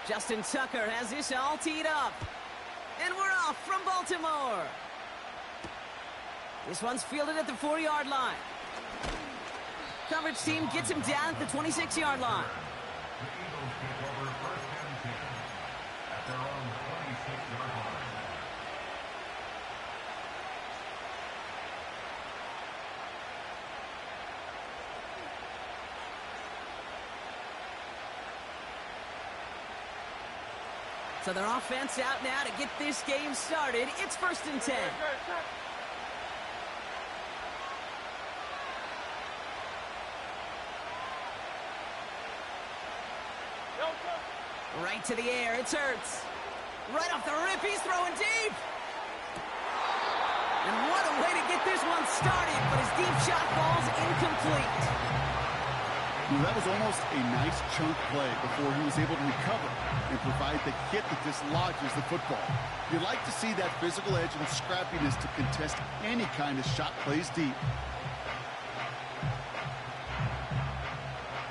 Justin Tucker has this all teed up. And we're off from Baltimore. This one's fielded at the 4-yard line. Coverage team gets him down at the 26-yard line. The Eagles take over first and 10 at their own 26-yard line. So their offense out now to get this game started. It's first and 10. Right to the air, it's Hurts. Right off the rip, he's throwing deep. And what a way to get this one started, but his deep shot falls incomplete. Well, that was almost a nice chunk play before he was able to recover and provide the hit that dislodges the football. You'd like to see that physical edge and scrappiness to contest any kind of shot plays deep.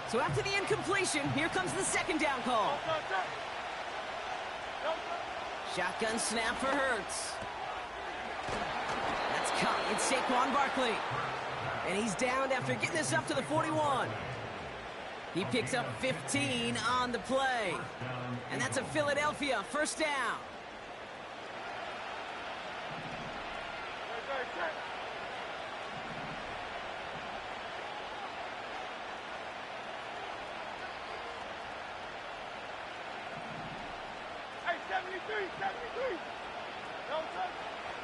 So after the incompletion, here comes the second down call. Shotgun snap for Hurts. That's caught. It's Saquon Barkley. And he's downed after getting this up to the 41. He picks up 15 on the play. And that's a Philadelphia first down.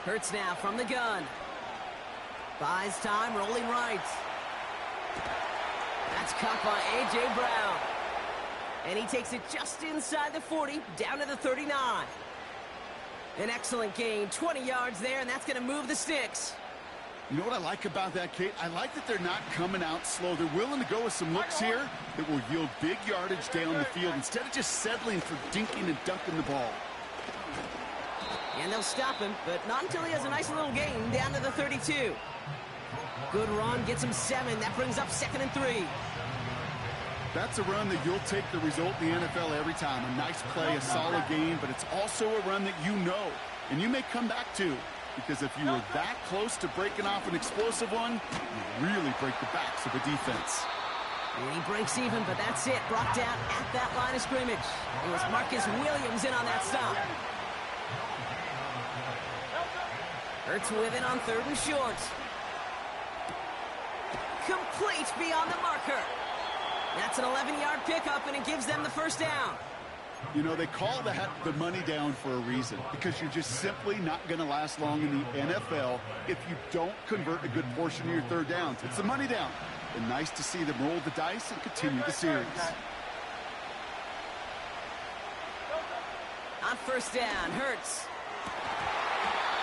Hurts now from the gun. Buys time, rolling right. That's caught by A.J. Brown. And he takes it just inside the 40, down to the 39. An excellent gain, 20 yards there, and that's going to move the sticks. You know what I like about that, Kate? I like that they're not coming out slow. They're willing to go with some looks here that will yield big yardage down the field instead of just settling for dinking and dunking the ball. And they'll stop him, but not until he has a nice little gain down to the 32. Good run, gets him 7. That brings up 2nd and 3. That's a run that you'll take the result in the NFL every time. A nice play, a solid gain, but it's also a run that you know and you may come back to, because if you were that close to breaking off an explosive one, you really break the backs of the defense. And he breaks even, but that's it. Brought down at that line of scrimmage. It was Marcus Williams in on that stop. Hurts with it on 3rd and short. Complete beyond the marker. That's an 11-yard pickup, and it gives them the first down. You know, they call that the money down for a reason, because you're just simply not going to last long in the NFL if you don't convert a good portion of your third downs. It's the money down. And nice to see them roll the dice and continue the series. On first down, Hurts.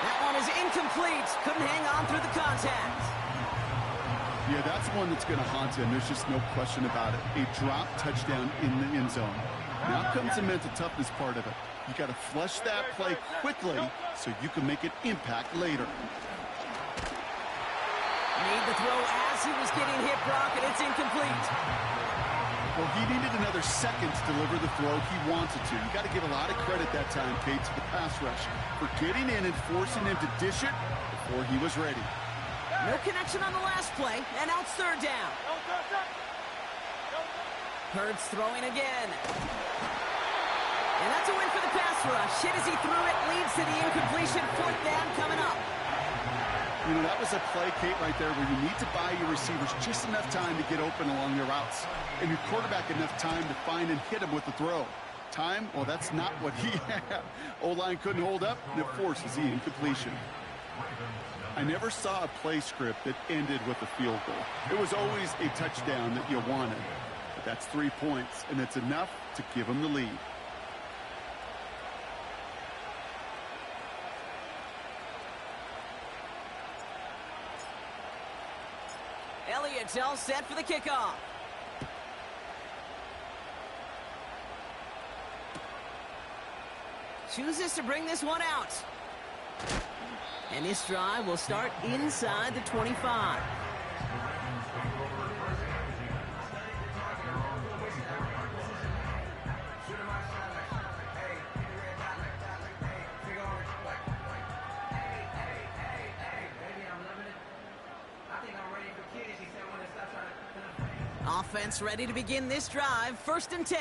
That one is incomplete. Couldn't hang on through the contact. Yeah, that's one that's going to haunt him. There's just no question about it. A drop touchdown in the end zone. Now comes the mental toughness part of it. You got to flush that play quickly so you can make an impact later. Made the throw as he was getting hit, Brock, and it's incomplete. Well, he needed another second to deliver the throw he wanted to. You got to give a lot of credit that time, Kate, to the pass rush for getting in and forcing him to dish it before he was ready. No connection on the last play, and now it's 3rd down. Hurts throwing again. And that's a win for the pass rush. Hit as he threw it, leads to the incompletion. 4th down coming up. You know, that was a play, Kate, right there where you need to buy your receivers just enough time to get open along their routes. And your quarterback enough time to find and hit him with the throw. Time, well, that's not what he had. O-line couldn't hold up, and it forces the incompletion. I never saw a play script that ended with a field goal. It was always a touchdown that you wanted. But that's 3 points, and it's enough to give them the lead. Elliott's all set for the kickoff. Chooses to bring this one out. And this drive will start inside the 25. Offense ready to begin this drive. 1st and 10.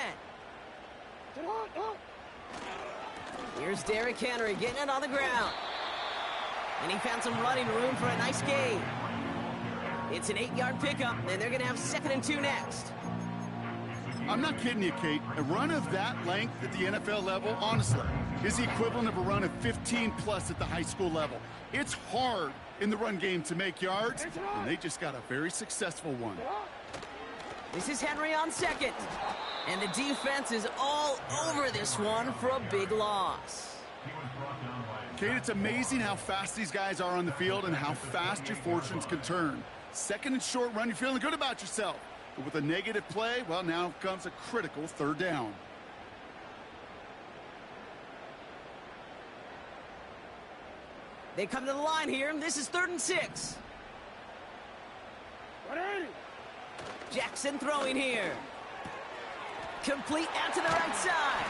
Here's Derrick Henry getting it on the ground. And he found some running room for a nice gain. It's an 8-yard pickup, and they're going to have 2nd and 2 next. I'm not kidding you, Kate. A run of that length at the NFL level, honestly, is the equivalent of a run of 15-plus at the high school level. It's hard in the run game to make yards, and they just got a very successful one. This is Henry on 2nd. And the defense is all over this one for a big loss. Kate, it's amazing how fast these guys are on the field and how fast your fortunes can turn. 2nd and short run, you're feeling good about yourself. But with a negative play, well, now comes a critical 3rd down. They come to the line here, and this is 3rd and 6. Jackson throwing here. Complete out to the right side.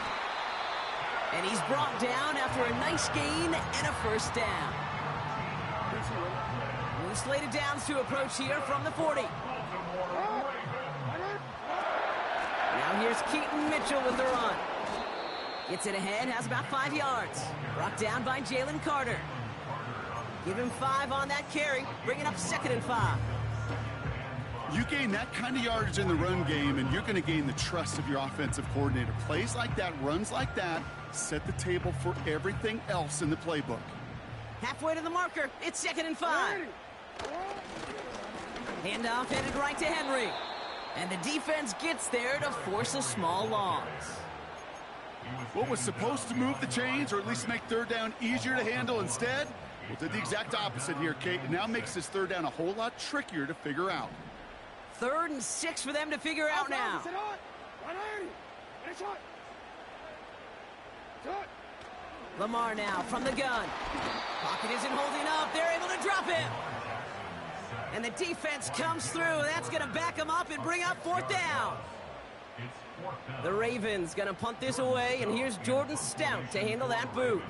And he's brought down after a nice gain and a 1st down. New slated downs to approach here from the 40. Now here's Keaton Mitchell with the run. Gets it ahead, has about 5 yards. Brought down by Jalen Carter. Give him 5 on that carry, bringing up 2nd and 5. You gain that kind of yardage in the run game, and you're going to gain the trust of your offensive coordinator. Plays like that, runs like that, set the table for everything else in the playbook. Halfway to the marker, it's 2nd and 5. Handoff headed right to Henry. And the defense gets there to force a small loss. What was supposed to move the chains, or at least make 3rd down easier to handle instead? Well, did the exact opposite here, Kate. It now makes this 3rd down a whole lot trickier to figure out. 3rd and 6 for them to figure out now. Lamar now from the gun. Pocket isn't holding up. They're able to drop him. And the defense comes through. That's going to back them up and bring up 4th down. The Ravens going to punt this away, and here's Jordan Stout to handle that boot.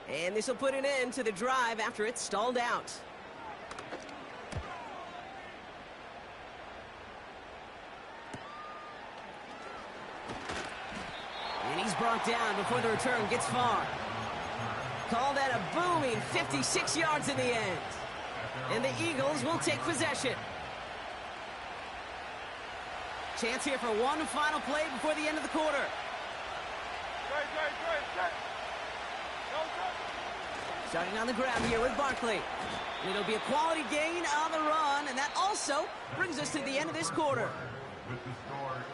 And this will put an end to the drive after it's stalled out. And he's brought down before the return gets far. Call that a booming 56 yards in the end. And the Eagles will take possession. Chance here for one final play before the end of the quarter. Starting on the ground here with Barkley. It'll be a quality gain on the run, and that also brings us to the end of this quarter.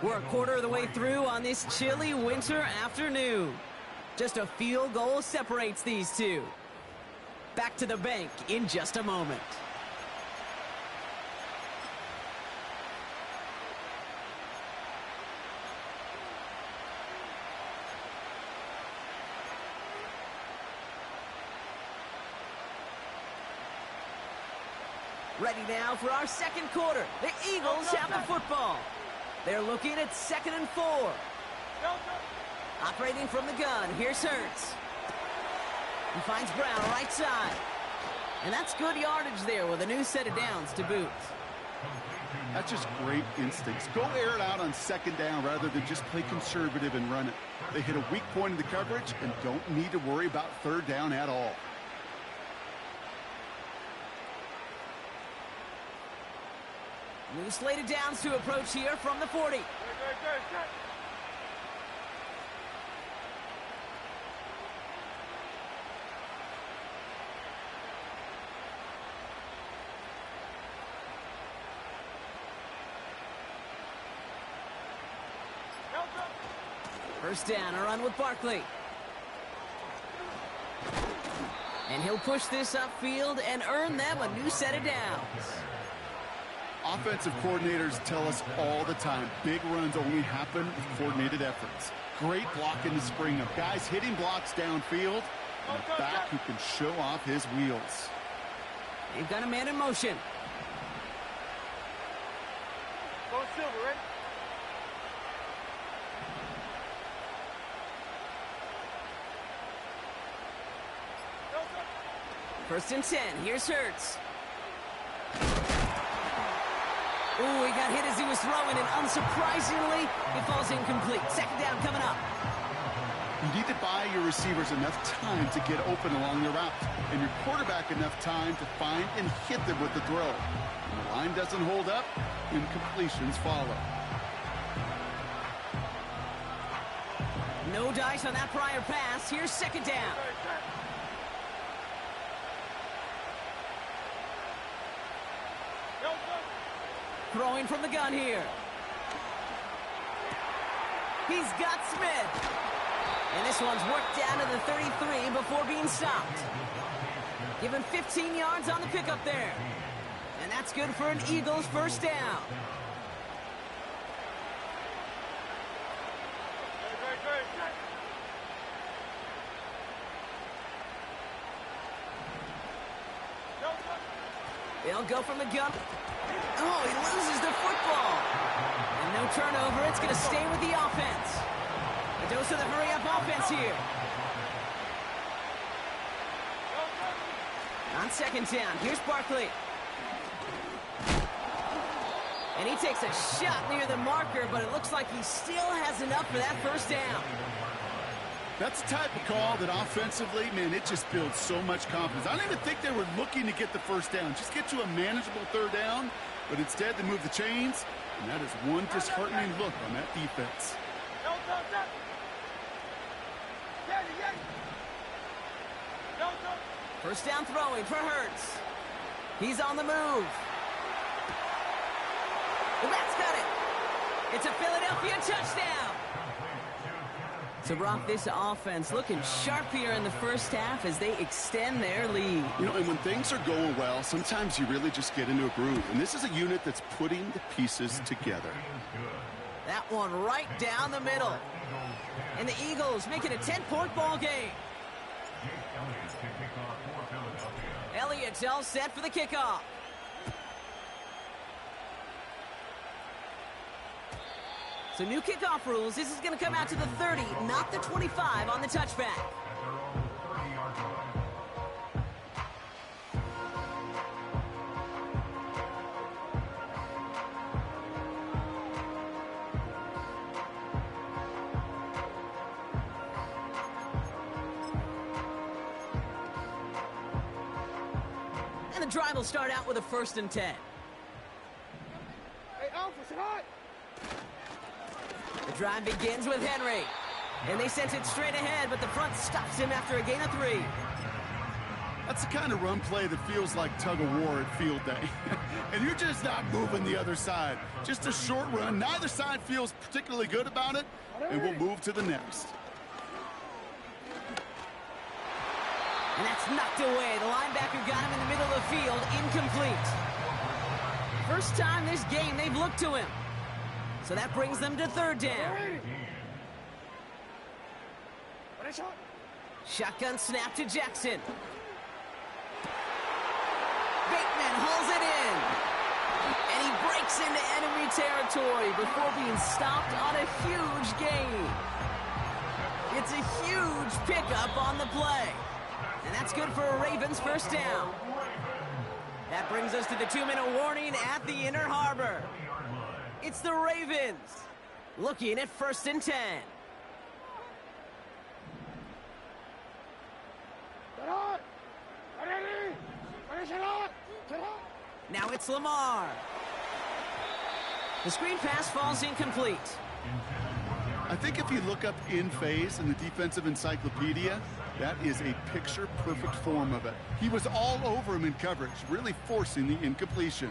We're a quarter of the way through on this chilly winter afternoon. Just a field goal separates these two. Back to the bank in just a moment. Ready now for our 2nd quarter. The Eagles have the football. They're looking at 2nd and 4. Operating from the gun, here's Hurts. He finds Brown right side. And that's good yardage there with a new set of downs to boot. That's just great instincts. Go air it out on 2nd down rather than just play conservative and run it. They hit a weak point in the coverage and don't need to worry about 3rd down at all. New slated downs to approach here from the 40. First down, a run with Barkley. And he'll push this upfield and earn them a new set of downs. Offensive coordinators tell us all the time, big runs only happen with coordinated efforts. Great block in the spring of guys hitting blocks downfield, And a back who can show off his wheels. They've got a man in motion. Going silver, ready? First and 10. Here's Hurts. Ooh, he got hit as he was throwing, and unsurprisingly, it falls incomplete. Second down coming up. You need to buy your receivers enough time to get open along the route, and your quarterback enough time to find and hit them with the throw. When the line doesn't hold up, incompletions follow. No dice on that prior pass. Here's second down. Throwing from the gun here. He's got Smith. And this one's worked down to the 33 before being stopped. Given 15 yards on the pickup there. And that's good for an Eagles first down. They'll go from the gun. Oh, he loses the football. And no turnover. It's going to stay with the offense. A dose of the hurry-up offense here. On second down, here's Barkley. And he takes a shot near the marker, but it looks like he still has enough for that first down. That's the type of call that offensively, man, it just builds so much confidence. I don't even think they were looking to get the first down. Just get to a manageable third down, but instead they move the chains, and that is one disheartening look on that defense. First down throwing for Hurts. He's on the move. And that's got it. It's a Philadelphia touchdown. So, Brock, this offense looking sharp here in the first half as they extend their lead. You know, and when things are going well, sometimes you really just get into a groove. And this is a unit that's putting the pieces together. That one right down the middle. And the Eagles make it a 10-point ball game. Elliott's all set for the kickoff. So new kickoff rules. This is going to come out to the 30, not the 25 on the touchback. And the drive will start out with a 1st and 10. Hey, Alpha, sit hot! The drive begins with Henry. And they sent it straight ahead, but the front stops him after a gain of 3. That's the kind of run play that feels like tug-of-war at field day. And you're just not moving the other side. Just a short run. Neither side feels particularly good about it, and we'll move to the next. And that's knocked away. The linebacker got him in the middle of the field, incomplete. First time this game they've looked to him. So that brings them to 3rd down. Shotgun snap to Jackson. Bateman hauls it in. And he breaks into enemy territory before being stopped on a huge gain. It's a huge pickup on the play. And that's good for a Ravens first down. That brings us to the 2-minute warning at the Inner Harbor. It's the Ravens looking at 1st and 10. Now it's Lamar. The screen pass falls incomplete. I think if you look up in phase in the defensive encyclopedia, that is a picture-perfect form of it. He was all over him in coverage, really forcing the incompletion.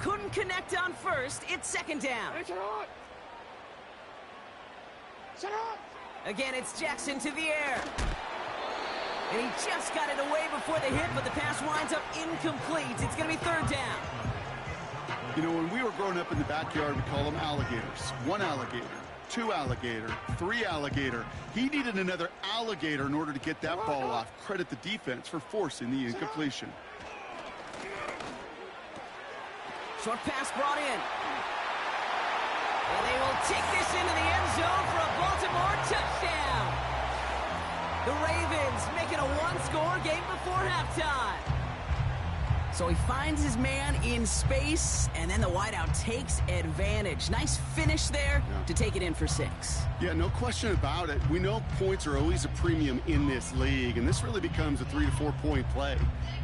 Couldn't connect on 1st. It's 2nd down. Again, it's Jackson to the air. And he just got it away before the hit, but the pass winds up incomplete. It's going to be 3rd down. You know, when we were growing up in the backyard, we call them alligators. 1 alligator, 2 alligator, 3 alligator. He needed another alligator in order to get that ball off. Credit the defense for forcing the incompletion. Short pass brought in. And they will take this into the end zone for a Baltimore touchdown. The Ravens make it a one-score game before halftime. So he finds his man in space, and then the wideout takes advantage. Nice finish there to take it in for 6. Yeah, no question about it. We know points are always a premium in this league, and this really becomes a 3 to 4 point play.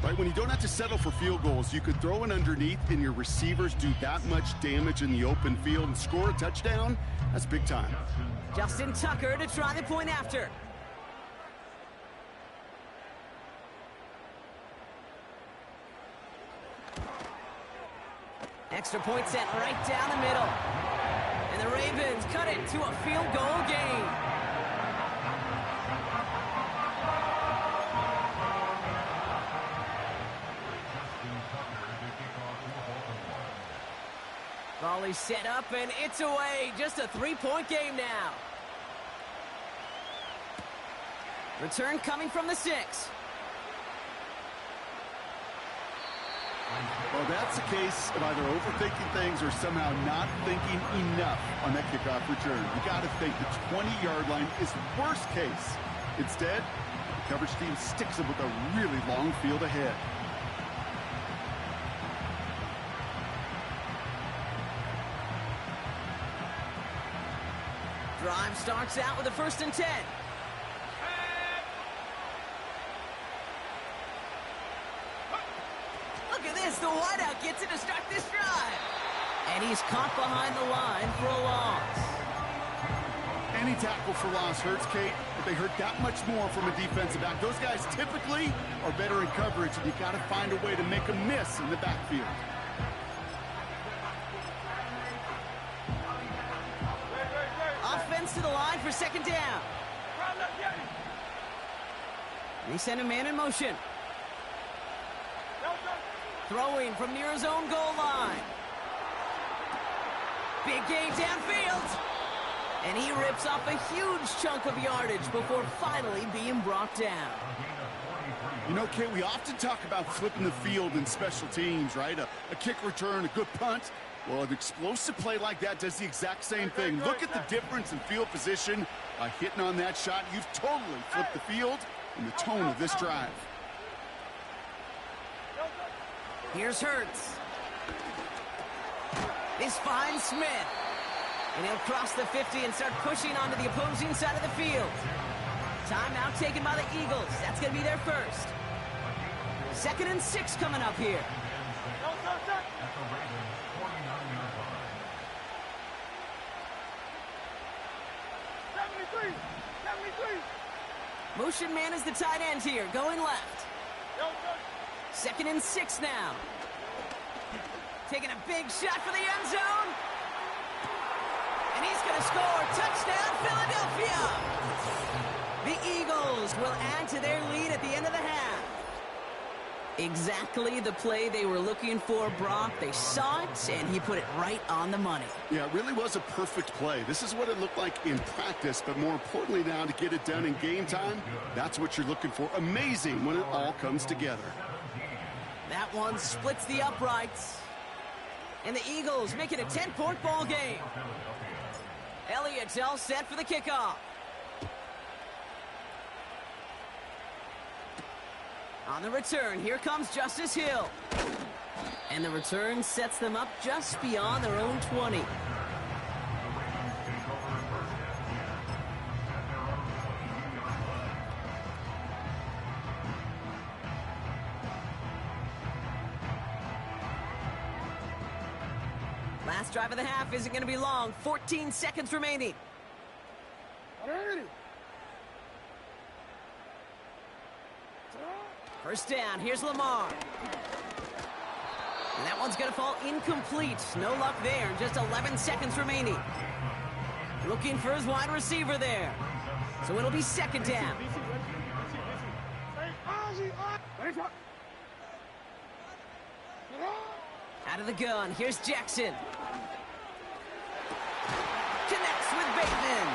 Right, when you don't have to settle for field goals, you could throw it underneath and your receivers do that much damage in the open field and score a touchdown. That's big time. Justin Tucker to try the point after. Extra point sent right down the middle. And the Ravens cut it to a field goal game. Volley set up and it's away. Just a 3-point game now. Return coming from the 6. Well, that's the case of either overthinking things or somehow not thinking enough on that kickoff return. You got to think the 20-yard line is worst case. Instead, the coverage team sticks them with a really long field ahead. Drive starts out with a 1st and 10. Look at this, the wideout gets it to start this drive. And he's caught behind the line for a loss. Any tackle for loss hurts, Kate, but they hurt that much more from a defensive back. Those guys typically are better in coverage, and you got to find a way to make a miss in the backfield. Offense to the line for 2nd down. They send a man in motion. Throwing from near his own goal line. Big gain downfield. And he rips off a huge chunk of yardage before finally being brought down. You know, Kate, we often talk about flipping the field in special teams, right? A kick return, a good punt. Well, an explosive play like that does the exact same thing. Look at the difference in field position. By hitting on that shot, you've totally flipped the field and the tone of this drive. Here's Hurts. This finds Smith. And he'll cross the 50 and start pushing onto the opposing side of the field. Timeout taken by the Eagles. That's going to be their first. 2nd and 6 coming up here. Motion man is the tight end here, going left. 2nd and 6 now. Taking a big shot for the end zone. And he's going to score. Touchdown, Philadelphia. The Eagles will add to their lead at the end of the half. Exactly the play they were looking for, Brock. They saw it, and he put it right on the money. Yeah, it really was a perfect play. This is what it looked like in practice, but more importantly now to get it done in game time, that's what you're looking for. Amazing when it all comes together. That one splits the uprights. And the Eagles make it a 10-point ball game. Elliott's all set for the kickoff. On the return, here comes Justice Hill. And the return sets them up just beyond their own 20. Last drive of the half isn't going to be long. 14 seconds remaining. First down, here's Lamar. And that one's going to fall incomplete. No luck there, just 11 seconds remaining. Looking for his wide receiver there. So it'll be 2nd down. Out of the gun, here's Jackson. Connects with Bateman.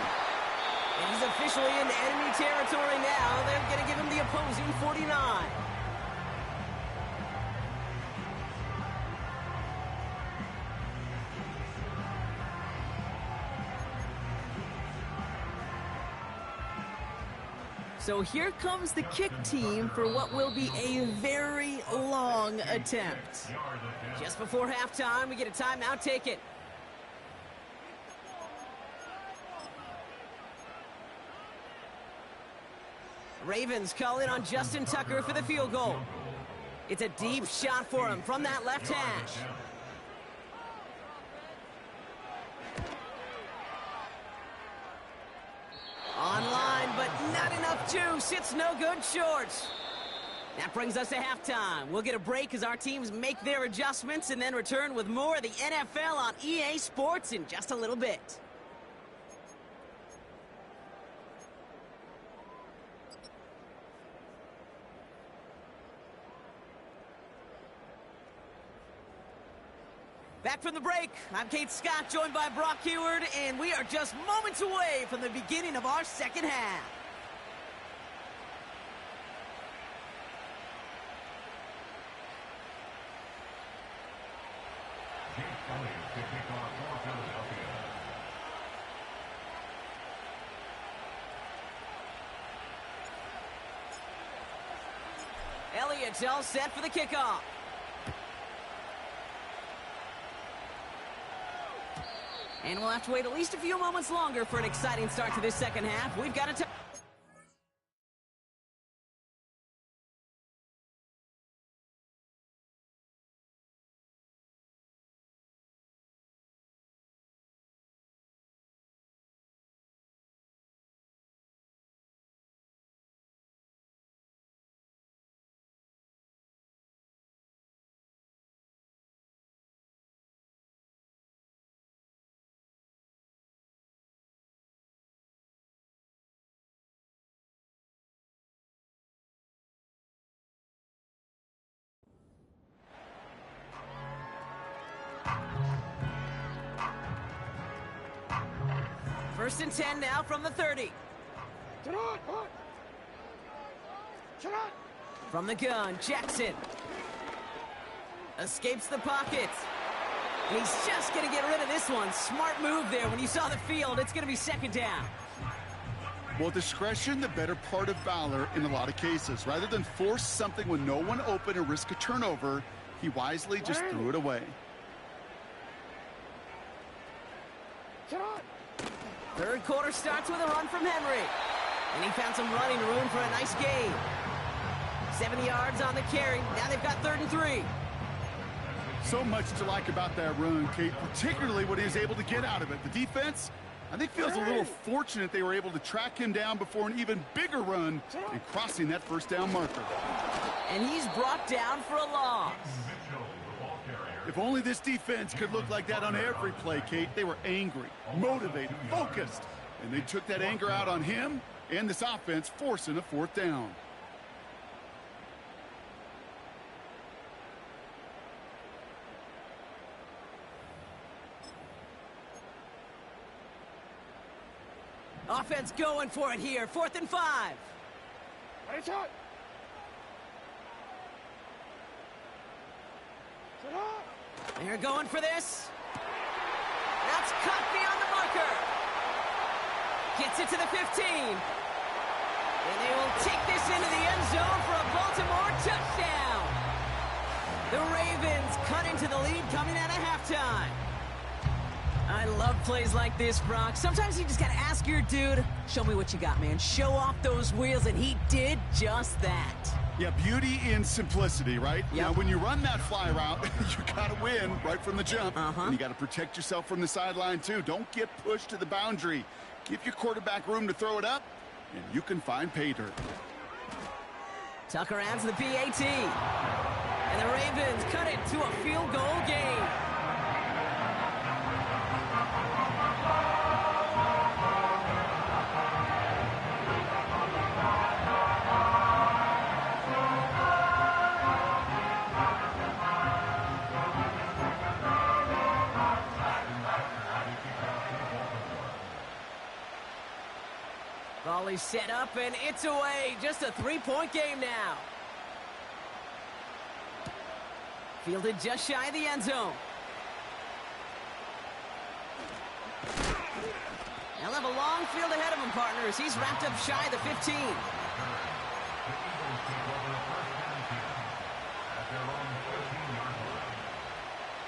And he's officially into enemy territory now. They're going to give him the opposing 49. So here comes the kick team for what will be a very long attempt. Just before halftime, we get a timeout taken. Ravens call in on Justin Tucker for the field goal. It's a deep shot for him from that left hash. Online, but not enough juice. It's no good short. That brings us to halftime. We'll get a break as our teams make their adjustments and then return with more of the NFL on EA Sports in just a little bit. Back from the break, I'm Kate Scott, joined by Brock Heward, and we are just moments away from the beginning of our second half. Elliott's all set for the kickoff. And we'll have to wait at least a few moments longer for an exciting start to this second half. We've got to... First and 10 now from the 30. From the gun, Jackson. Escapes the pocket. And he's just going to get rid of this one. Smart move there. When you saw the field, it's going to be second down. Well, discretion, the better part of valor in a lot of cases. Rather than force something with no one open and risk a turnover, he wisely just threw it away. Third quarter starts with a run from Henry. And he found some running room for a nice gain. 70 yards on the carry. Now they've got 3rd and 3. So much to like about that run, Kate, particularly what he was able to get out of it. The defense, I think, feels a little fortunate they were able to track him down before an even bigger run and crossing that first down marker. And he's brought down for a loss. If only this defense could look like that on every play, Kate. They were angry, motivated, focused, and they took that anger out on him and this offense, forcing a 4th down. Offense going for it here. 4th and 5. They're going for this. That's cut beyond the marker. Gets it to the 15. And they will take this into the end zone for a Baltimore touchdown. The Ravens cut into the lead coming out of halftime. I love plays like this, Brock. Sometimes you just got to ask your dude, show me what you got, man. Show off those wheels, and he did just that. Yeah, beauty in simplicity, right? Yep. Now, when you run that fly route, you got to win right from the jump. And you got to protect yourself from the sideline, too. Don't get pushed to the boundary. Give your quarterback room to throw it up, and you can find pay dirt. Tucker adds the PAT. And the Ravens cut it to a field goal game. Volley set up, and it's away. Just a three-point game now. Fielded just shy of the end zone. He'll have a long field ahead of him, partners. He's wrapped up shy of the 15.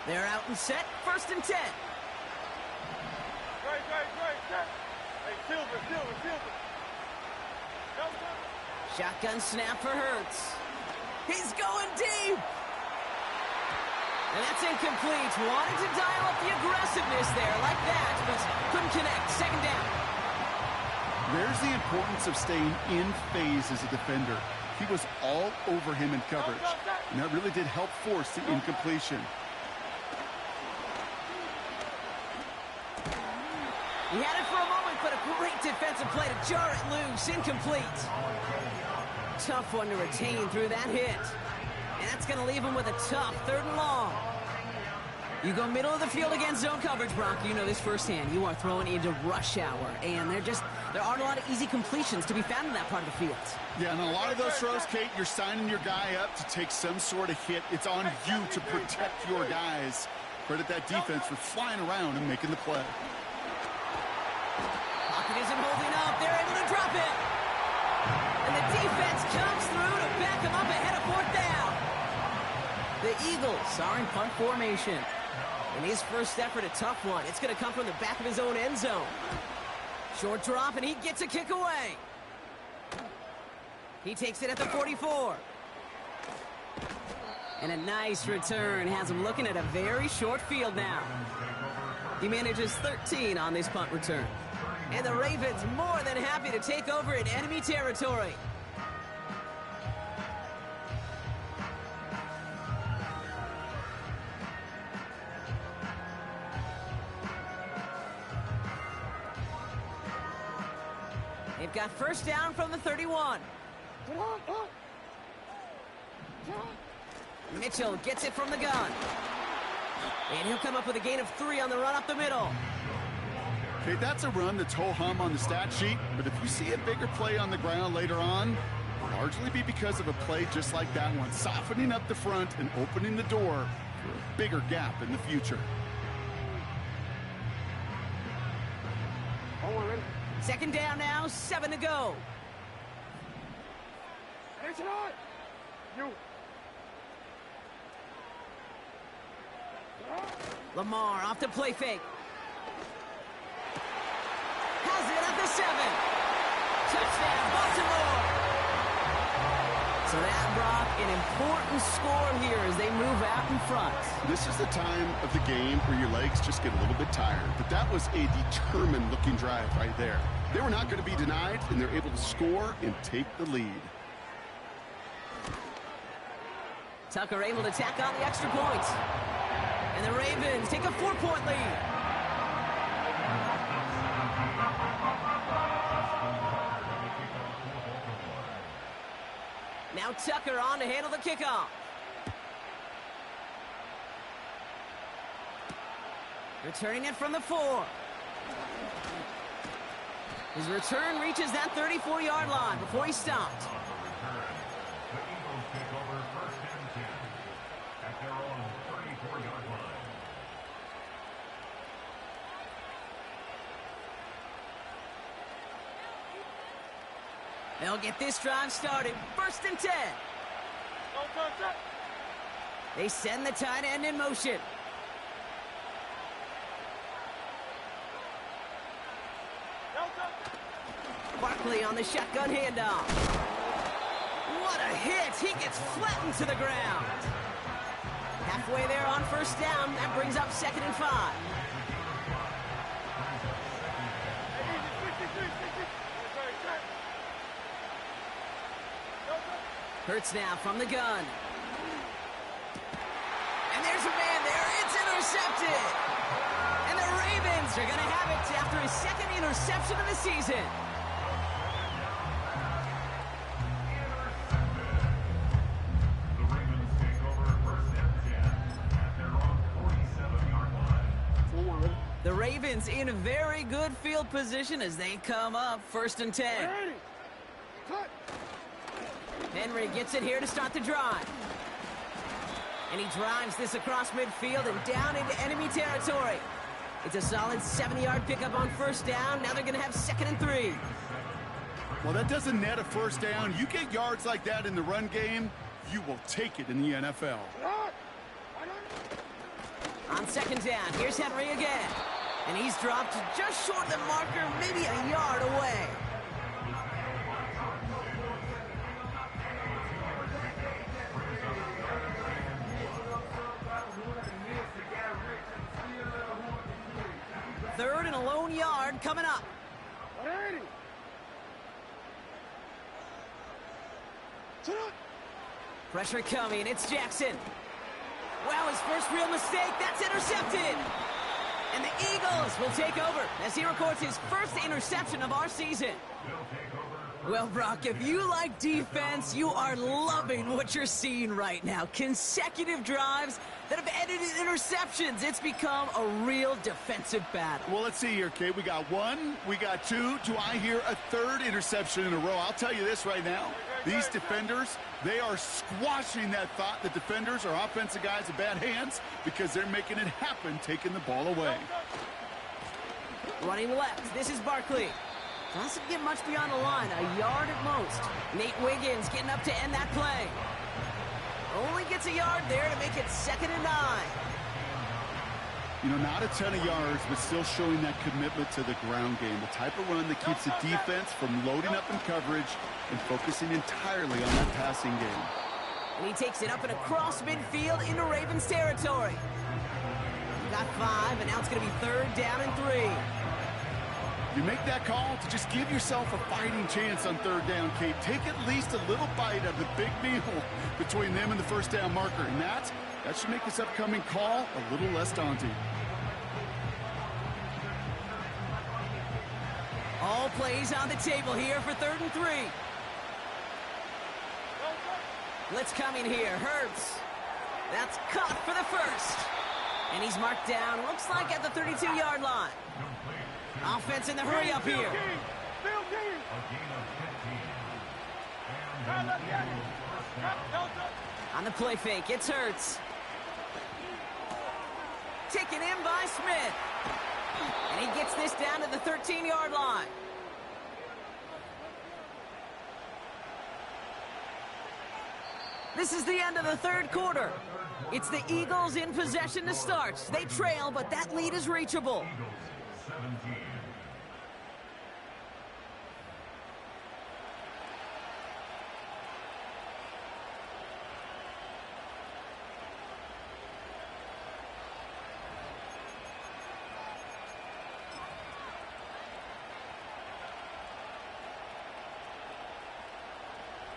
They're out and set. 1st and 10. Great, set. Hey, Silver. Shotgun snap for Hurts. He's going deep. And that's incomplete. Wanted to dial up the aggressiveness there like that, but couldn't connect. 2nd down. There's the importance of staying in phase as a defender. He was all over him in coverage, and that really did help force the incompletion. He had it for a moment, but a great defensive play to jar it loose. Incomplete. Tough one to retain through that hit. And that's going to leave him with a tough 3rd and long. You go middle of the field against zone coverage, Brock. You know this firsthand. You are throwing into rush hour, and there aren't a lot of easy completions to be found in that part of the field. Yeah, and a lot of those throws, Kate, you're signing your guy up to take some sort of hit. It's on you to protect your guys. Credit that defense for flying around and making the play. Pocket isn't holding up. They're able to drop it. And the defense comes through to back him up ahead of 4th down. The Eagles are in punt formation. And his first effort, a tough one. It's going to come from the back of his own end zone. Short drop, and he gets a kick away. He takes it at the 44. And a nice return has him looking at a very short field now. He manages 13 on this punt return. And the Ravens more than happy to take over in enemy territory. They've got 1st down from the 31. Mitchell gets it from the gun. And he'll come up with a gain of 3 on the run up the middle. Okay, that's a run that's ho-hum on the stat sheet, but if you see a bigger play on the ground later on, it'll largely be because of a play just like that one, softening up the front and opening the door for a bigger gap in the future. 2nd down now, 7 to go. Lamar off the play fake. Has it at the 7. Touchdown, Baltimore. So that, Brock, an important score here as they move out in front. This is the time of the game where your legs just get a little bit tired, but that was a determined-looking drive right there. They were not going to be denied, and they're able to score and take the lead. Tucker able to tack on the extra point. And the Ravens take a 4-point lead. Now Tucker on to handle the kickoff. Returning it from the 4. His return reaches that 34-yard line before he stopped. The Eagles take over 1st and 10 at their own 34-yard line. They'll get this drive started. 1st and 10. They send the tight end in motion. Barkley on the shotgun handoff. What a hit! He gets flattened to the ground. Halfway there on 1st down. That brings up 2nd and 5. Hurts now from the gun. And there's a man there. It's intercepted. And the Ravens are going to have it after his 2nd interception of the season. The Ravens take over 1st and 10 at their own 47-yard line. The Ravens Ravens in very good field position as they come up 1st and 10. Henry gets it here to start the drive. And he drives this across midfield and down into enemy territory. It's a solid 70-yard pickup on 1st down. Now they're going to have 2nd and 3. Well, that doesn't net a 1st down. You get yards like that in the run game, you will take it in the NFL. On 2nd down, here's Henry again. And he's dropped just short of the marker, maybe a yard away. Third and a lone yard coming up. Pressure coming, it's Jackson. Wow, his first real mistake, that's intercepted. And the Eagles will take over as he records his first interception of our season. Well, Brock, if you like defense, you are loving what you're seeing right now. Consecutive drives that have ended in interceptions. It's become a real defensive battle. Well, let's see here, Kate. We got 1, we got 2. Do I hear a 3rd interception in a row? I'll tell you this right now. These defenders, they are squashing that thought. The defenders are offensive guys in bad hands because they're making it happen, taking the ball away. Running left, this is Barkley. Doesn't get much beyond the line, a yard at most. Nate Wiggins getting up to end that play. Only gets a yard there to make it 2nd and 9. You know, not a ton of yards, but still showing that commitment to the ground game. The type of run that keeps the defense from loading up in coverage and focusing entirely on that passing game. And he takes it up and across midfield into Ravens territory. Got 5, and now it's going to be 3rd down and 3. You make that call to just give yourself a fighting chance on 3rd down, Kate. Take at least a little bite of the big meal between them and the 1st down marker. And that should make this upcoming call a little less daunting. All plays on the table here for 3rd and 3. Blitz coming here. Hurts. That's caught for the 1st. And he's marked down, looks like at the 32-yard line. Offense in the hurry up here. On the play fake, it's Hurts. Taken in by Smith. And he gets this down to the 13-yard line. This is the end of the 3rd quarter. It's the Eagles in possession to start. They trail, but that lead is reachable.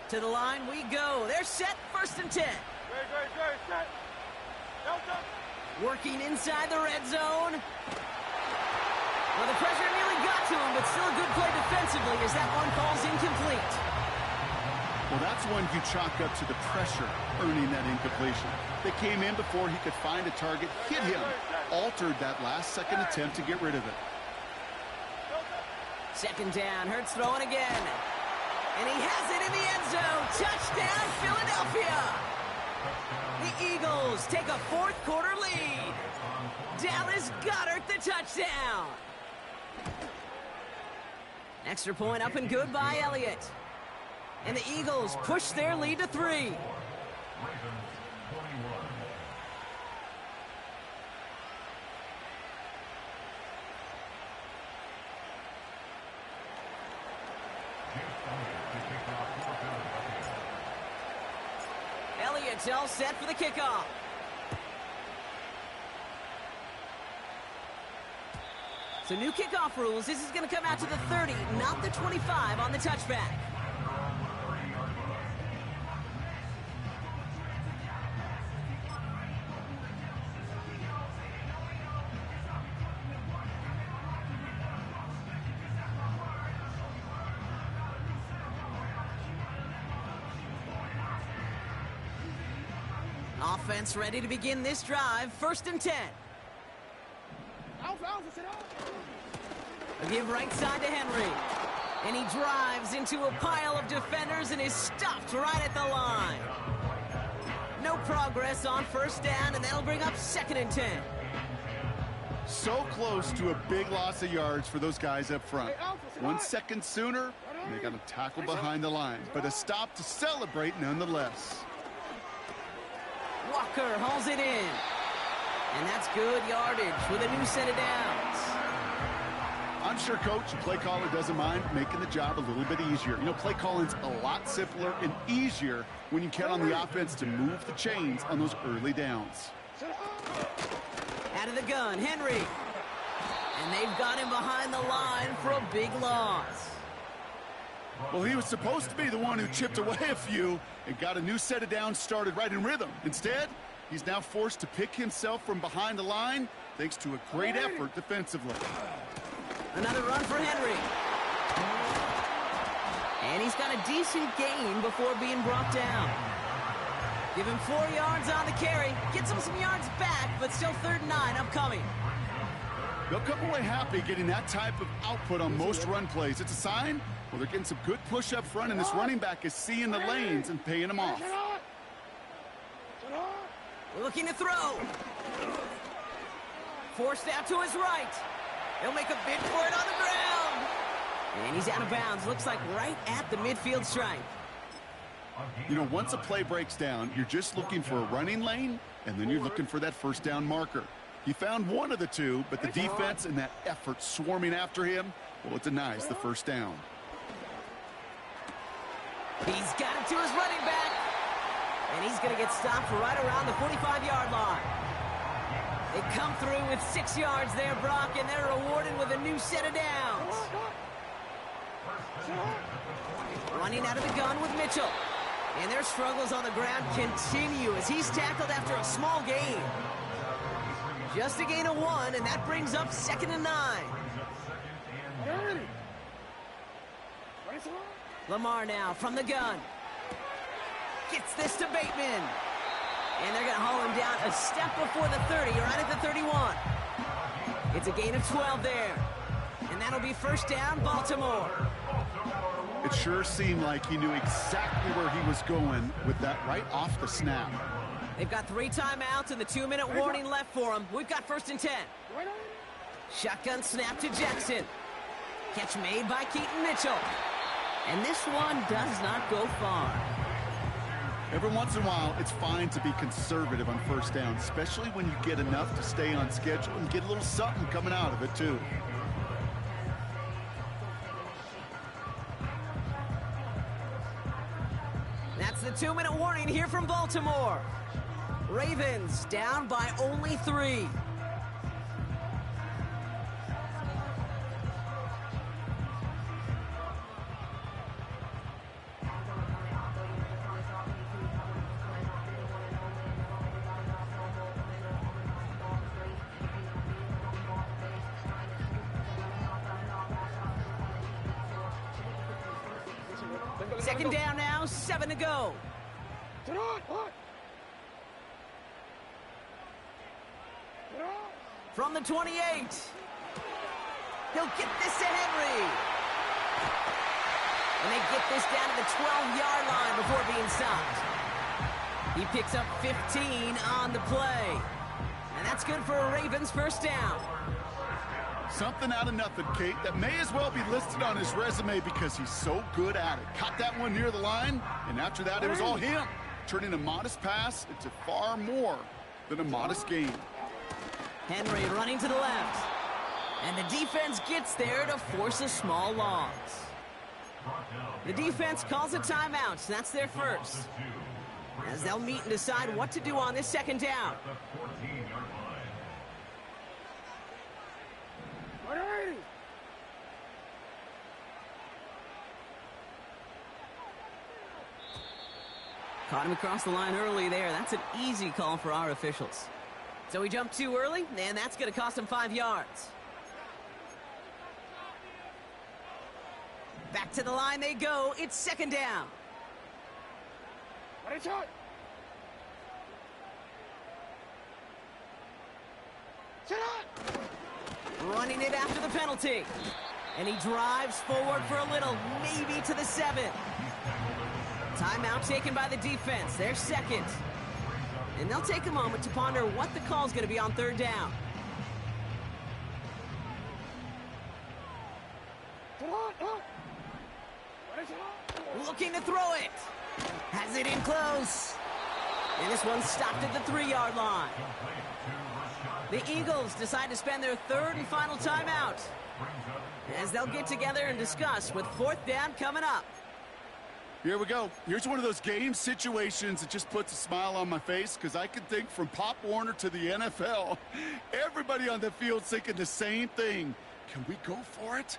To the line we go. They're set, 1st and 10. Set. Working inside the red zone. Well, the pressure nearly got to him, but still a good play defensively as that one falls incomplete. Well, that's one you chalk up to the pressure earning that incompletion. They came in before he could find a target, hit him, altered that last-second attempt to get rid of it. 2nd down, Hurts throwing again. And he has it in the end zone. Touchdown, Philadelphia. The Eagles take a 4th quarter lead. Dallas Goedert the touchdown. Extra point up and good by Elliott. And the Eagles push their lead to 3. Elliott's all set for the kickoff. So new kickoff rules. This is going to come out to the 30, not the 25 on the touchback. Offense ready to begin this drive. 1st and 10. Out, sit down. A give right side to Henry. And he drives into a pile of defenders and is stopped right at the line. No progress on first down, and that'll bring up 2nd and 10. So close to a big loss of yards for those guys up front. 1 second sooner, and they got a tackle behind the line, but a stop to celebrate nonetheless. Walker hauls it in. And that's good yardage with a new set of downs. I'm sure coach and play caller doesn't mind making the job a little bit easier. You know, play calling's a lot simpler and easier when you count on the offense to move the chains on those early downs. Out of the gun, Henry. And they've got him behind the line for a big loss. Well, he was supposed to be the one who chipped away a few and got a new set of downs started right in rhythm. Instead, he's now forced to pick himself from behind the line thanks to a great effort defensively. Another run for Henry. And he's got a decent gain before being brought down. Give him 4 yards on the carry. Gets him some yards back, but still 3rd and 9 upcoming. They'll come away happy getting that type of output on most run plays. It's a sign, well, they're getting some good push up front, and this running back is seeing the lanes and paying them off. Looking to throw. Forced out to his right. He'll make a bid for it on the ground. And he's out of bounds. Looks like right at the midfield stripe. You know, once a play breaks down, you're just looking for a running lane, and then you're looking for that first down marker. He found one of the two, but the defense and that effort swarming after him, well, it denies the first down. He's got it to his running back. And he's going to get stopped right around the 45-yard line. They come through with 6 yards there, Brock, and they're rewarded with a new set of downs. Running out of the gun with Mitchell. And their struggles on the ground continue as he's tackled after a small gain. Just a gain of 1, and that brings up 2nd and 9. Lamar now from the gun. Gets this to Bateman. And they're going to haul him down a step before the 30, right at the 31. It's a gain of 12 there. And that'll be first down, Baltimore. It sure seemed like he knew exactly where he was going with that right off the snap. They've got 3 timeouts and the 2-minute warning left for them. We've got 1st and 10. Shotgun snap to Jackson. Catch made by Keaton Mitchell. And this one does not go far. Every once in a while, it's fine to be conservative on first down, especially when you get enough to stay on schedule and get a little something coming out of it, too. That's the 2-minute warning here from Baltimore. Ravens down by only 3. Second down now, 7 to go. From the 28. He'll get this to Henry. And they get this down to the 12-yard line before being stopped. He picks up 15 on the play. And that's good for a Ravens first down. Something out of nothing, Kate, that may as well be listed on his resume because he's so good at it. Caught that one near the line, and after that, it was all him, turning a modest pass into far more than a modest gain. Henry running to the left. And the defense gets there to force a small loss. The defense calls a timeout, so that's their first. As they'll meet and decide what to do on this second down. Caught him across the line early there. That's an easy call for our officials. So he jumped too early, and that's going to cost him 5 yards. Back to the line they go. It's second down. Running it after the penalty. And he drives forward for a little, maybe to the 7. Timeout taken by the defense. They're second. And they'll take a moment to ponder what the call's going to be on third down. Looking to throw it. Has it in close. And this one stopped at the 3-yard line. The Eagles decide to spend their third and final timeout, as they'll get together and discuss with fourth down coming up. Here we go. Here's one of those game situations that just puts a smile on my face, because I can think from Pop Warner to the NFL. Everybody on the field thinking the same thing. Can we go for it?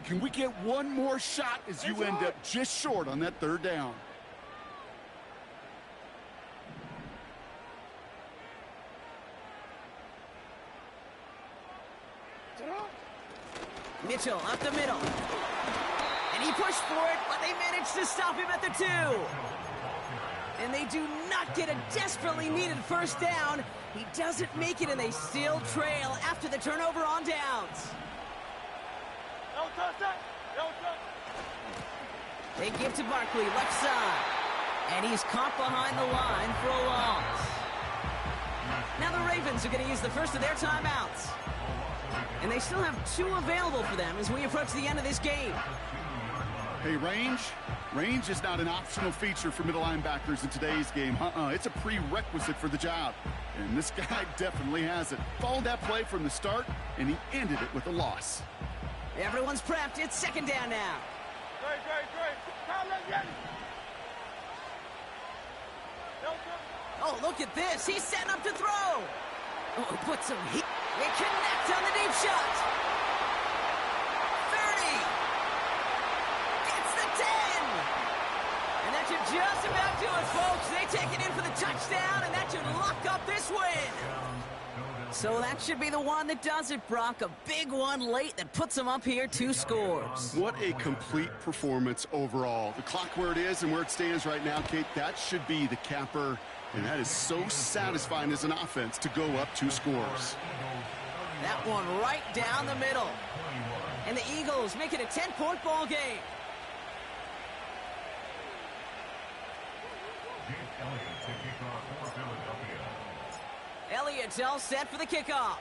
Can we get one more shot as you end up just short on that third down? Mitchell up the middle. And he pushed for it, but they managed to stop him at the 2. And they do not get a desperately needed first down. He doesn't make it, and they still trail after the turnover on downs. They give to Barkley, left side. And he's caught behind the line for a loss. Now the Ravens are going to use the first of their timeouts. And they still have 2 available for them as we approach the end of this game. Hey, range? Range is not an optional feature for middle linebackers in today's game. It's a prerequisite for the job. And this guy definitely has it. Followed that play from the start, and he ended it with a loss. Everyone's prepped. It's second down now. Oh, look at this. He's setting up to throw. Oh, he puts some heat. They connect on the deep shot. 30. Gets the 10. And that should just about do it, folks. They take it in for the touchdown, and that should lock up this win. So that should be the one that does it, Brock. A big one late that puts them up here 2 scores. What a complete performance overall. The clock where it is and where it stands right now, Kate, that should be the capper. And that is so satisfying as an offense to go up 2 scores. That one right down the middle. And the Eagles make it a 10-point ball game. Elliott's all set for the kickoff.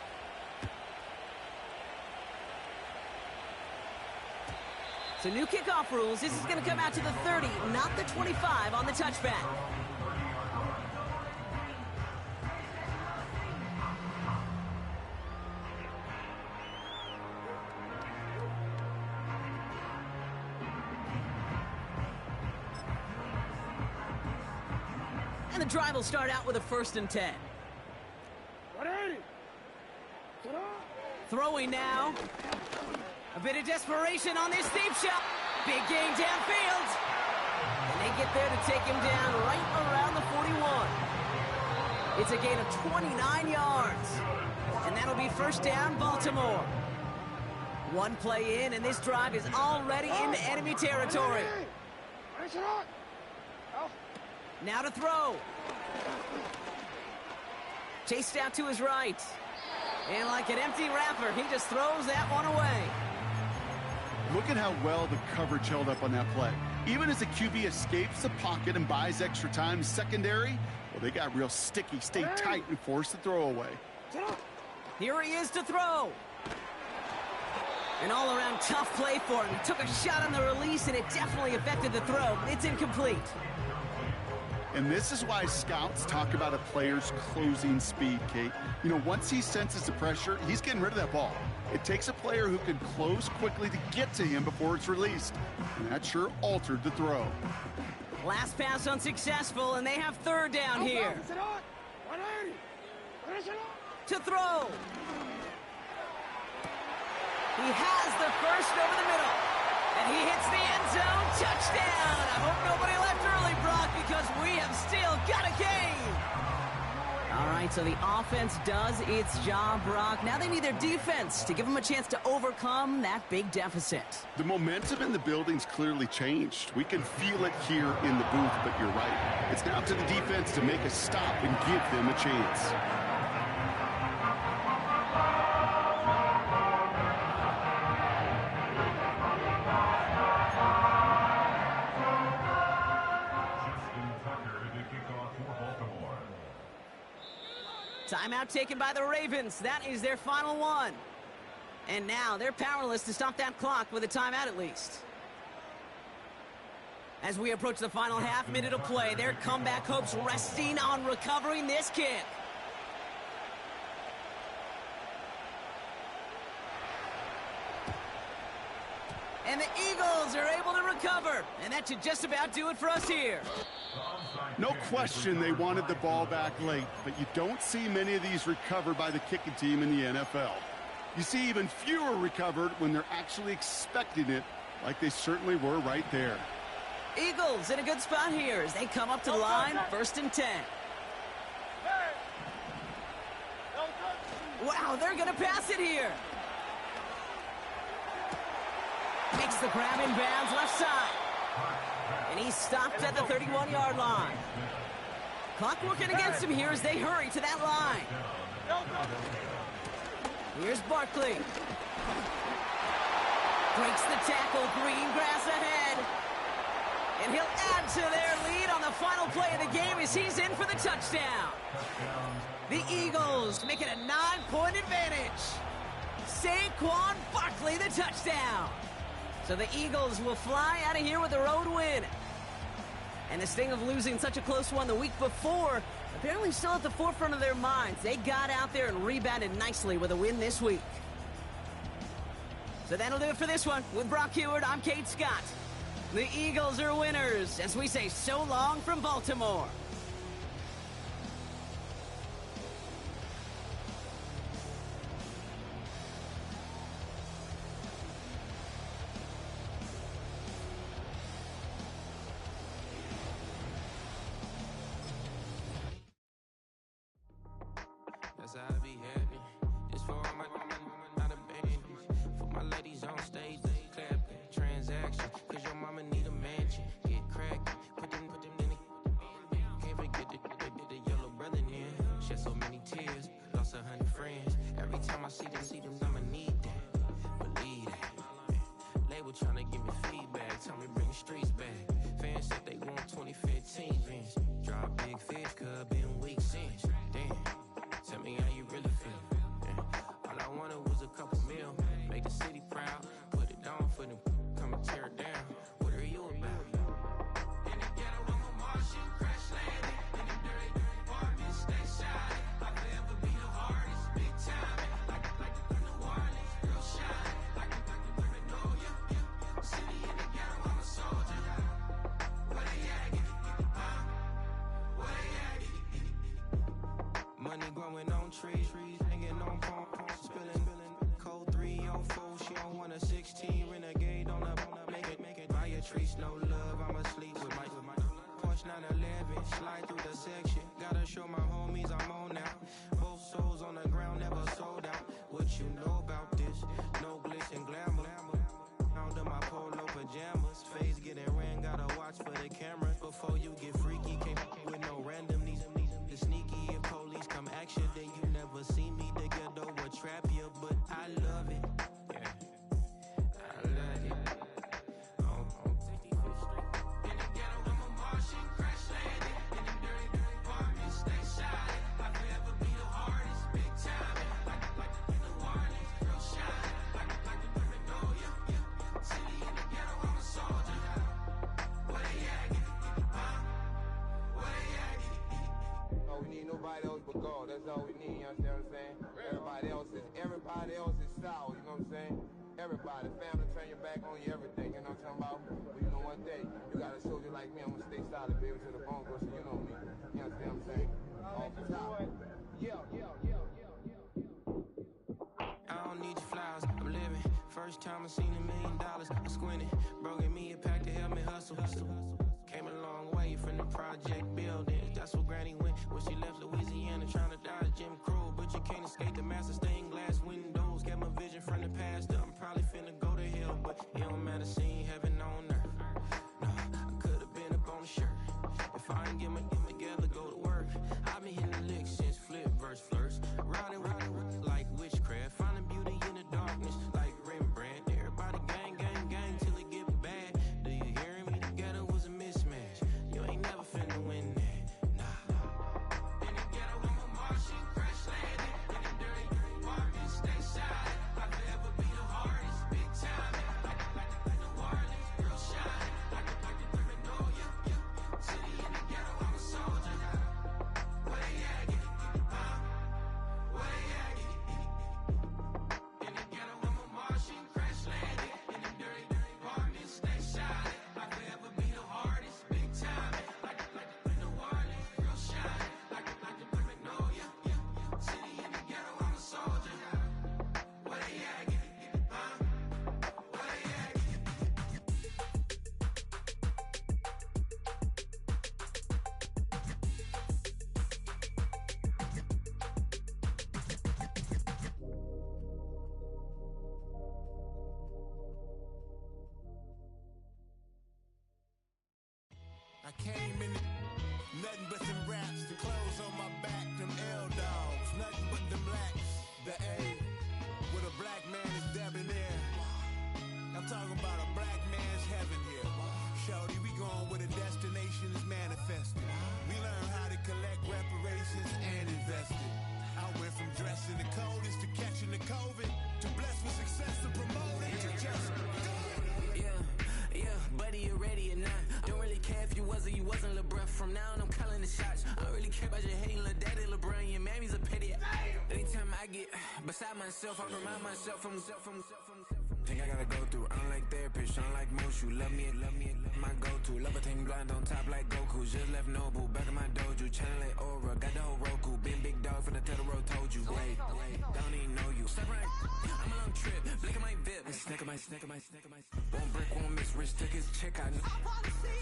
So new kickoff rules. This is going to come out to the 30, not the 25 on the touchback. And the drive will start out with a 1st and 10. Throwing now. A bit of desperation on this deep shot. Big gain downfield. And they get there to take him down right around the 41. It's a gain of 29 yards. And that'll be first down, Baltimore. One play in, and this drive is already into enemy territory. Now to throw. Chased out to his right. And like an empty wrapper, he just throws that one away. Look at how well the coverage held up on that play. Even as the QB escapes the pocket and buys extra time secondary, well, they got real sticky, stayed tight, and forced the throw away. Here he is to throw. An all-around tough play for him. He took a shot on the release, and it definitely affected the throw. It's incomplete. And this is why scouts talk about a player's closing speed, Kate. You know, once he senses the pressure, he's getting rid of that ball. It takes a player who can close quickly to get to him before it's released. And that sure altered the throw. Last pass unsuccessful, and they have third down here. To throw. He has the first over the middle. And he hits the end zone. Touchdown. I hope nobody left early, Brock, because we have still got a game. All right, so the offense does its job, Brock. Now they need their defense to give them a chance to overcome that big deficit. The momentum in the building's clearly changed. We can feel it here in the booth, but you're right. It's now to the defense to make a stop and give them a chance. Timeout taken by the Ravens. That is their final one. And now they're powerless to stop that clock with a timeout at least. As we approach the final half minute of play, their comeback hopes resting on recovering this kick. And the Eagles are able to recover. And that should just about do it for us here. No question they wanted the ball back late, but you don't see many of these recovered by the kicking team in the NFL. You see even fewer recovered when they're actually expecting it, like they certainly were right there. Eagles in a good spot here as they come up to the line, 1st and 10. Wow, they're going to pass it here. Makes the grab in bounds left side. And he's stopped at the 31-yard line. Clock working against him here as they hurry to that line. Here's Barkley. Breaks the tackle, green grass ahead. And he'll add to their lead on the final play of the game as he's in for the touchdown. The Eagles make it a 9-point advantage. Saquon Barkley, the touchdown. So the Eagles will fly out of here with a road win. And the sting of losing such a close one the week before, apparently still at the forefront of their minds. They got out there and rebounded nicely with a win this week. So that'll do it for this one. With Brock Heward, I'm Kate Scott. The Eagles are winners, as we say so long from Baltimore. That's how I be happy. This for all my not a band. For my ladies on stage, they clapping. Transaction, cause your mama need a mansion. Get crackin', put them in the. Can't forget the yellow brother near. Shed so many tears, lost 100 friends. Every time I see them, I'ma need that. Believe that. Label tryna give me feedback, tell me bring the streets back. Fans said they want 2015 Vince. Drop big fish, cuz been weak since. Damn. Tell me how you really feel. Yeah. All I wanted was a couple mil. Make the city proud. Put it down for them. Come and tear it down. What are you about? In the ghetto, I'm a Martian. Crash landing. In the dirty apartments, stay shining. I'll forever be the hardest. Big time. Like the New Orleans. Real shine. Like the Paranoia. City in the ghetto, I'm a soldier. Where they at? Get it, where they at? Money growing on trees, hanging on palm, spilling, code 304. She don't want a 16, renegade on a make it. Buy a tree, no love. I'm asleep with my Porsche 911, slide through the section. Gotta show my homies I'm on now. Both souls on the ground, never sold out. What you know about this? No glitz and glamour. Under my polo pajamas, face getting ran. Gotta watch for the cameras before you get freaky. Can't with no random these sneaky. If police come action, then you never see me. The ghetto will trap you, but I love it. Yeah, I love it. On 65th Street. In the ghetto, I'm a Martian. Crash landing. In the dirty apartments, stay shining. I'll forever be the hardest. Big time. Like the New Orleans. Real shine. Like the Paranoia. City in the ghetto, I'm a soldier. Where they at? Get it, where they at? Oh, we need nobody else but God. That's all we need, you understand what I'm saying? Everybody else is sour, you know what I'm saying? Everybody, family, turn your back on you, everything, you know what I'm talking about? But you know one day, you got a soldier like me, I'm gonna stay solid, baby, to the bone, so you know me. You understand what I'm saying? Off the top. Yeah. I don't need your flowers, I'm living. First time I seen $1 million, I squinted. Broken me a pack to help me hustle. Came a long way from the project buildings. That's where Granny went when she left Louisiana, trying to dodge Jim Crow. But you can't escape the master stained glass windows. Got my vision from the past. I'm probably finna go to hell, but it don't matter, seeing heaven on earth. No, I could have been up on the shirt. If I ain't get my together, go to work. I've been hitting the licks since flip verse flirts. Riding like witchcraft, finding beauty in the darkness like Rembrandt. Everybody gang till it get bad. Do you hear me? The ghetto was a mismatch. You ain't never finna win that. Nah. came in, nothing but them raps, the clothes on my back, them L-dogs, nothing but them blacks. The A, with a black man is debonair. I'm talking about a black man's heaven here. Shorty, we going where the destination is manifested. We learn how to collect reparations and invest it. I went from dressing the coldest to catching the COVID, to blessed with success and promoted to just go. Yeah, buddy, you ready or not? Don't really care if you was or you wasn't LeBron. From now on, I'm calling the shots. I don't really care about your hating little daddy LeBron. Your mammy's a petty. Anytime I get beside myself, I remind myself from thing I gotta go through. I don't like therapists, I don't like most. You love me, my go-to. Love a thing blind on top like Goku. Just left Noble, back in my dojo. Channel like Aura, got the whole Roku. Been big dog from the Tether Road, told you. Wait, don't even know you. Step right, I'm a long trip, blick of my VIP. Snack of my. One brick, one miss, Rich took his check out.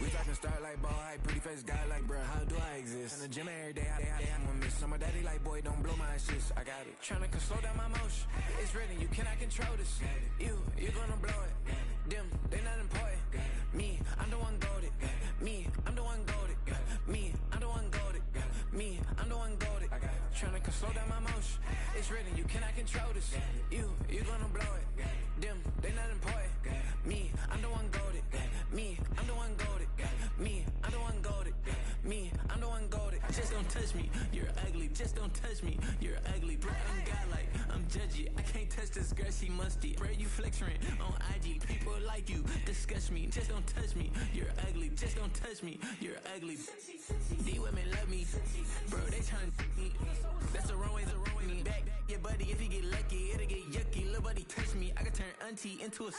We talking start like ball high, pretty face guy like, bruh, how do I exist? In the gym every day, I'm gonna miss. Some of daddy like, boy, don't blow my assist. I got it. Tryna slow down my motion. It's written, you cannot control this. You gonna blow it. Them, they not important. Me, I'm the one goated. Me, I'm the one goated. Me, I'm the one goated. Me, I'm the one goated. Tryna slow down my motion. It's written, you cannot control this. You gonna blow it. Them, they not important. Me, I'm the one goated. Me, I'm the one goated. Me, I'm the one goated. Me, I'm the one goated. Just don't touch me, you're ugly. Just don't touch me, you're ugly. Bro, I'm godlike, I'm judgy. I can't touch this girl, she musty. Bro, you flexing on IG. People like you disgust me. Just don't touch me, you're ugly. Just don't touch me, you're ugly. These women love me, bro, they trying to me. That's the wrong way, back your buddy. If you get lucky, it'll get yucky. Little buddy touch me, I can turn auntie into a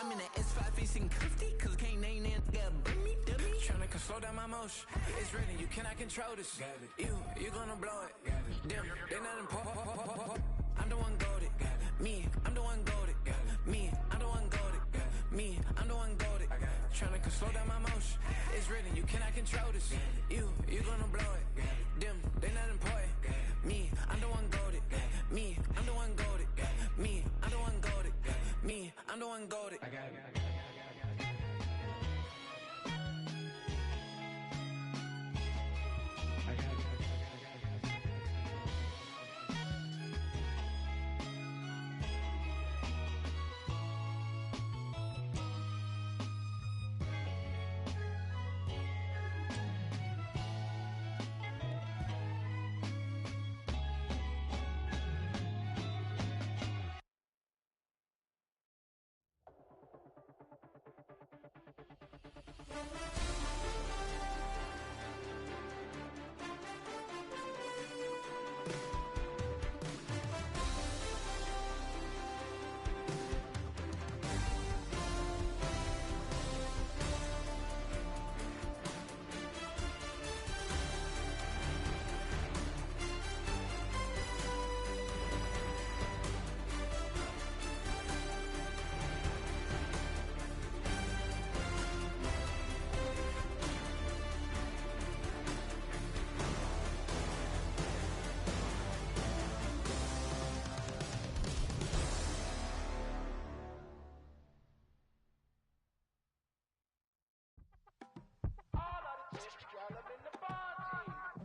I'm in the S5 facing comfy, cause can't name that got me, dummy. Tryna slow down my motion. It's written, you cannot control this. You gonna blow it. Them, they not important. I'm the one goated. Me, I'm the one goated. Me, I'm the one goated. Me, I'm the one goated. Tryna slow down my motion. It's written, you cannot control this. You gonna blow it. Them, they not important. Me, I'm the one goated. Me, I'm the one goated. Me, I'm the one goated. Me, I'm the one goated. I got it.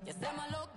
You say my look